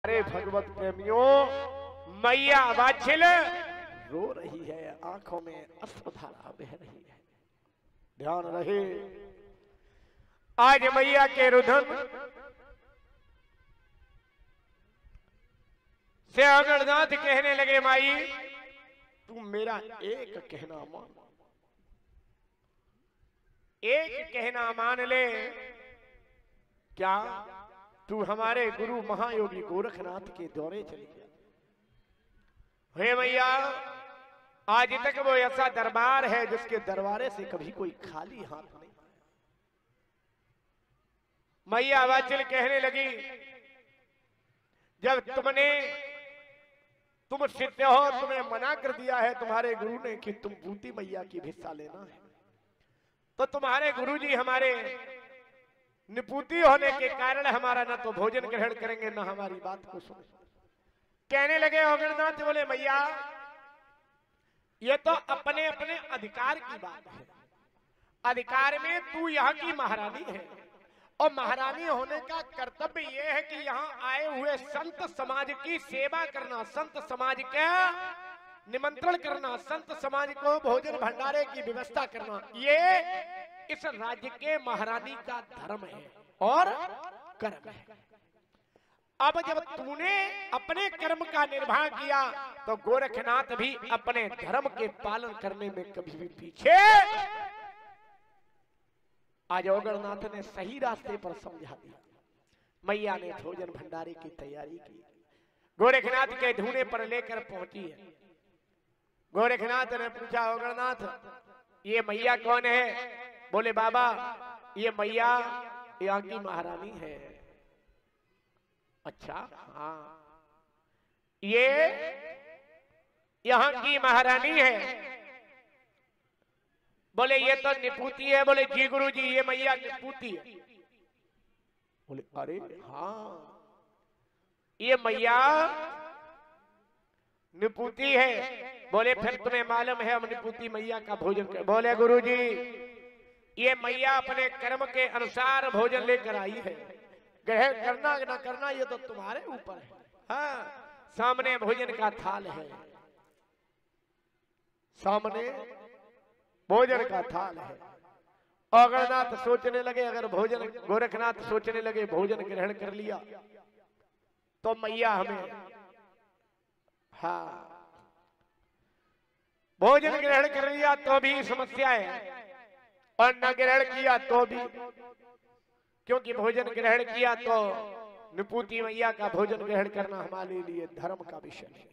प्यारे भगवत प्रेमियों, मैया वाछिल रो रही है, आंखों में अश्रुधारा बह रही है। ध्यान रहे, आज मैया के रुदन से अगरनाथ कहने लगे, माई तू मेरा एक कहना मान, एक कहना मान ले। क्या तू हमारे गुरु महायोगी गोरखनाथ के दौरे चली जा। हे मैया, आज तक वो ऐसा दरबार है जिसके दरबारे से कभी कोई खाली हाथ नहीं आया। मैया वाचल कहने लगी, जब तुम सिद्ध हो, तुम्हें मना कर दिया है तुम्हारे गुरु ने कि तुम बूटी मैया की भिक्षा लेना है, तो तुम्हारे गुरुजी हमारे निपुती होने के कारण हमारा न तो भोजन ग्रहण करेंगे न हमारी बात को सुन। कहने लगे अगरनाथ, बोले मैया ये तो अपने अपने अधिकार की बात है। अधिकार में तू यहाँ की महारानी है और महारानी होने का कर्तव्य यह है कि यहाँ आए हुए संत समाज की सेवा करना, संत समाज का निमंत्रण करना, संत समाज को भोजन भंडारे की व्यवस्था करना, ये इस राज्य के महारानी का धर्म है और कर्म है। अब जब तूने अपने कर्म का निर्वाह किया तो गोरखनाथ भी अपने धर्म के पालन करने में कभी भी पीछे। आज अगरनाथ ने सही रास्ते पर समझा दिया। मैया ने भोजन भंडारे की तैयारी की, गोरखनाथ के ढूंढे पर लेकर पहुंची है। गोरखनाथ ने पूछा, अगरनाथ ये मैया कौन है? बोले बाबा ये मैया यहाँ की महारानी है। अच्छा हाँ, ये यहाँ की महारानी है। बोले ये तो निपुती है। बोले जी गुरु जी, ये मैया निपुती है। बोले अरे हाँ, ये मैया निपुती है। बोले फिर तुम्हें मालूम है हम निपुती मैया का भोजन कर। बोले गुरु जी, ये मैया अपने कर्म के अनुसार भोजन लेकर आई है, ग्रहण करना न करना ये तो तुम्हारे ऊपर है। हाँ, सामने भोजन का थाल है, सामने भोजन का थाल है। अगरनाथ सोचने लगे, अगर भोजन, गोरखनाथ सोचने लगे भोजन ग्रहण कर लिया तो मैया हमें, हाँ भोजन ग्रहण कर लिया तो भी समस्या है और न ग्रहण किया तो भी, क्योंकि भोजन ग्रहण किया तो निपुती मैया का भोजन ग्रहण करना हमारे लिए धर्म का विषय है।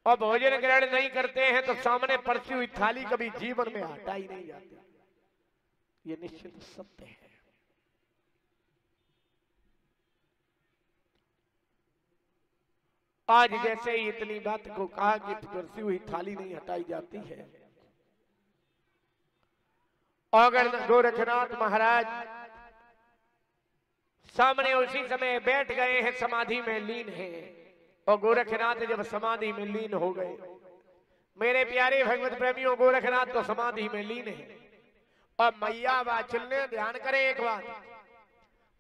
और भोजन ग्रहण नहीं करते हैं तो सामने पड़ती हुई थाली कभी जीवन में हटा ही नहीं जाती। ये निश्चित सत्य है। आज जैसे इतनी बात को कहा कि पड़ती हुई थाली नहीं हटाई जाती है, अगर गोरखनाथ महाराज सामने उसी समय बैठ गए हैं, समाधि में लीन हैं। और गोरखनाथ जब समाधि में लीन हो गए, मेरे प्यारे भगवत प्रेमियों, गोरखनाथ तो समाधि में लीन है। और मैया वाचिल ने, ध्यान करें एक बात,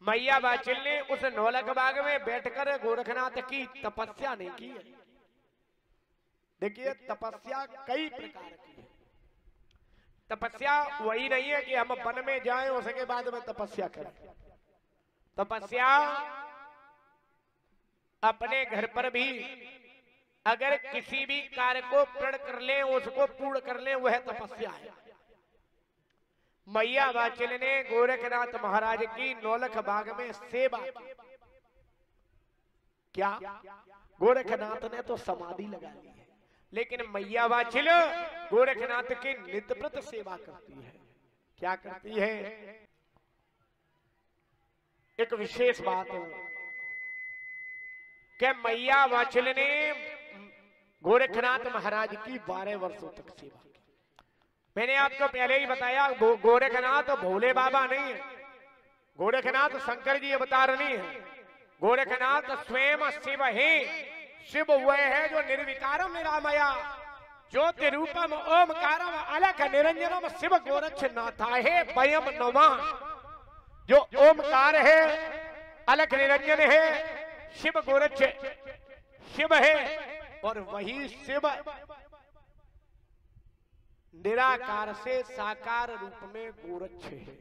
मैया वाचिल ने उस नौलख बाग में बैठकर गोरखनाथ की तपस्या नहीं की है। देखिए तपस्या कई प्रकार की है। तपस्या वही नहीं है कि हम वन में जाएं उसके बाद में तपस्या करें। तपस्या अपने घर पर भी अगर किसी भी कार्य को प्रण कर ले, उसको पूर्ण कर ले, वह तपस्या है। मैया वाचिल ने गोरखनाथ महाराज की नौलख बाग में सेवा की। क्या गोरखनाथ ने तो समाधि लगा ली है, लेकिन मैया वाचिल गोरखनाथ की नित्यप्रत सेवा करती है। क्या करती है? एक विशेष बात है कि मैया वाचिल ने गोरखनाथ महाराज की 12 वर्षों तक सेवा की। मैंने आपको पहले ही बताया, गोरखनाथ भोले बाबा नहीं है, गोरखनाथ शंकर जी अवतार नहीं है। गोरखनाथ स्वयं शिव है। शिव वह है जो निर्विकारम निरामया ज्योति रूपम ओमकारम अलख निरंजनम शिव गोरक्षनाथाहे वयम नमः। जो ओमकार है, अलख निरंजन है, शिव गोरक्ष शिव है और वही शिव निराकार से साकार रूप में गोरक्ष है।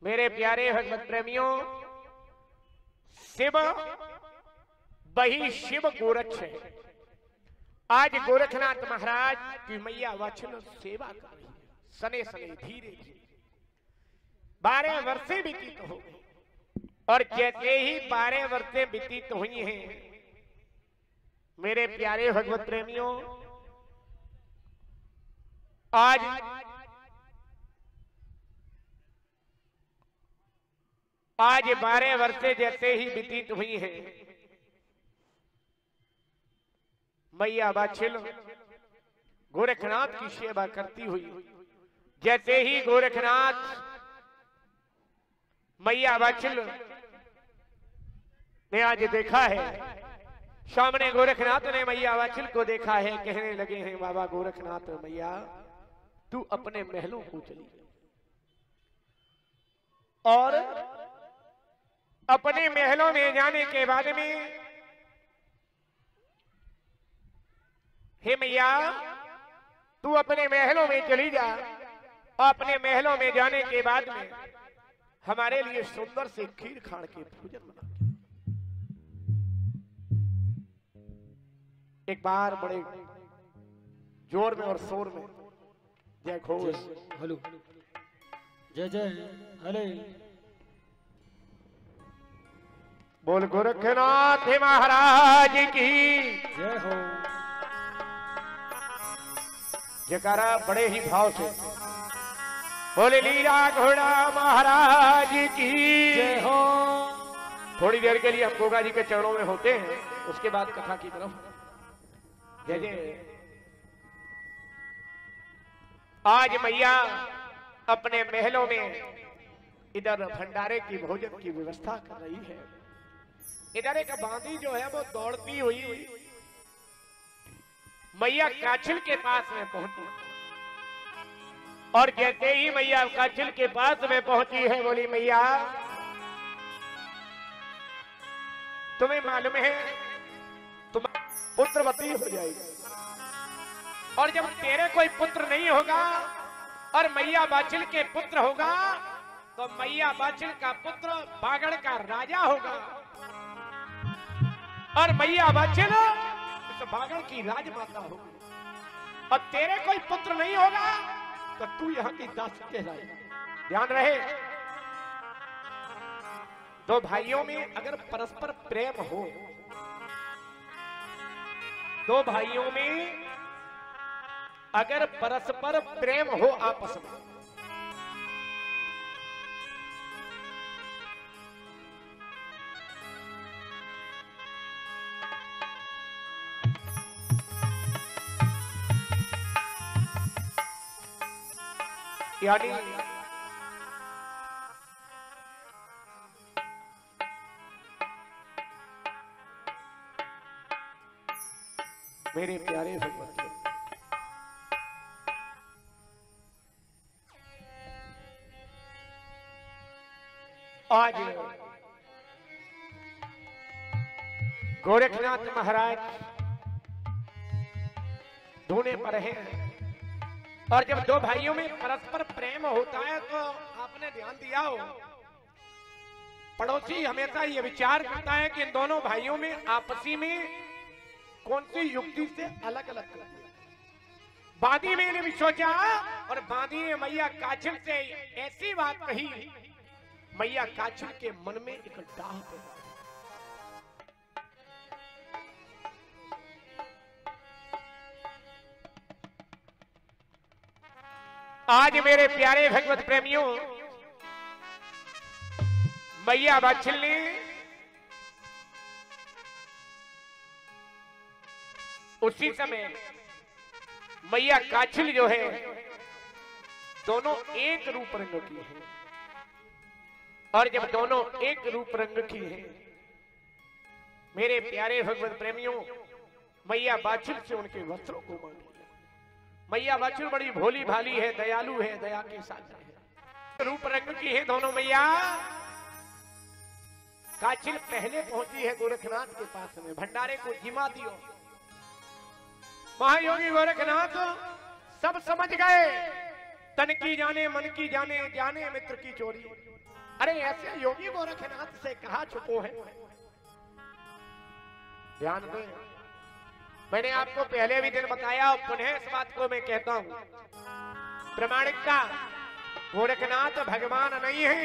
मेरे प्यारे भगवत प्रेमियों, शिव वही शिव गोरक्ष है। आज गोरखनाथ महाराज की मैया वाचन सेवा कर रही है, सने सने धीरे धीरे 12 वर्षे व्यतीत हो गए और जैसे ही 12 वर्षे व्यतीत हुई हैं, मेरे प्यारे भगवत प्रेमियों, आज 12 वर्षे जैसे ही व्यतीत हुई हैं, मैया वात्सल गोरखनाथ की सेवा करती हुई, जैसे ही गोरखनाथ मैया वात्सल ने आज देखा है, सामने गोरखनाथ ने मैया वात्सल को देखा है, कहने लगे हैं बाबा गोरखनाथ, मैया तू अपने महलों को चली और अपने महलों में जाने के बाद में हे मैया तू अपने महलों में चली जा और अपने महलों में जाने के बाद में हमारे लिए सुंदर से खीर खाड़ के भोजन बना। एक बार बड़े जोर में और शोर में जय घोष हेलो जय जय हले बोल गोरखनाथ महाराज की जय हो। जयकारा बड़े ही भाव से बोले लीला घोड़ा महाराज की जय हो। थोड़ी देर के लिए हम गोगा जी के चरणों में होते हैं, उसके बाद कथा की तरफ जय जय। आज मैया अपने महलों में इधर भंडारे की भोजन की व्यवस्था कर रही है। इधर एक बांदी जो है वो दौड़ती हुई मैया काछिल के पास में पहुंची और जैसे ही मैया काछिल के पास में पहुंची है, बोली मैया तुम्हें मालूम है तुम पुत्रवती हो जाएगी और जब तेरे कोई पुत्र नहीं होगा और मैया वात्सल के पुत्र होगा तो मैया वात्सल का पुत्र बागड़ का राजा होगा और मैया वात्सल इस बागड़ की राजमाता होगी और तेरे कोई पुत्र नहीं होगा तो तू यहाँ की दासी कहलाएगी। ध्यान रहे, दो भाइयों में अगर परस्पर प्रेम हो, दो भाइयों में अगर परस्पर प्रेम हो आपस में, यानी मेरे प्यारे भगवत आज गोरखनाथ महाराज ढूंढे पर हैं और जब दो भाइयों में परस्पर प्रेम होता है तो आपने ध्यान दिया हो, पड़ोसी हमेशा ये विचार करता है कि इन दोनों भाइयों में आपसी में कौन सी युक्ति से अलग अलग कर दिया। बादी ने भी सोचा और बादी ने मैया काछिल से ऐसी बात कही, मैया काछिल के मन में एक डाह पैदा। आज मेरे प्यारे भगवत प्रेमियों, मैया वात्सल ने उसी समय मैया काछिल जो है दोनों एक रूप रंग की है और जब दोनों एक रूप रंग की है, मेरे प्यारे भगवत प्रेमियों, मैया वात्सल से उनके वस्त्रों को मांग लिया। मैया वात्सल बड़ी भोली भाली है, दयालु है, दया के साथ है, रूप रंग की है दोनों मैया। काचिल पहले पहुंची है गोरखनाथ के पास में, भंडारे को जिमा दियो। महायोगी गोरखनाथ सब समझ गए, तन की जाने मन की जाने, जाने मित्र की चोरी। अरे ऐसे योगी गोरखनाथ से कहा छुपो है। ध्यान दें, मैंने आपको पहले भी दिन बताया और पुनः इस बात को मैं कहता हूं, प्रामाणिकता, गोरखनाथ भगवान नहीं है,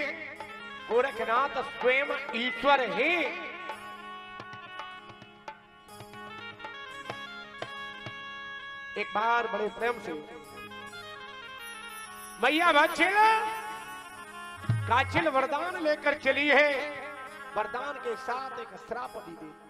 गोरखनाथ स्वयं ईश्वर है। एक बार बड़े प्रेम से मैया बाछिल काछिल वरदान लेकर चली है, वरदान के साथ एक श्राप भी दे।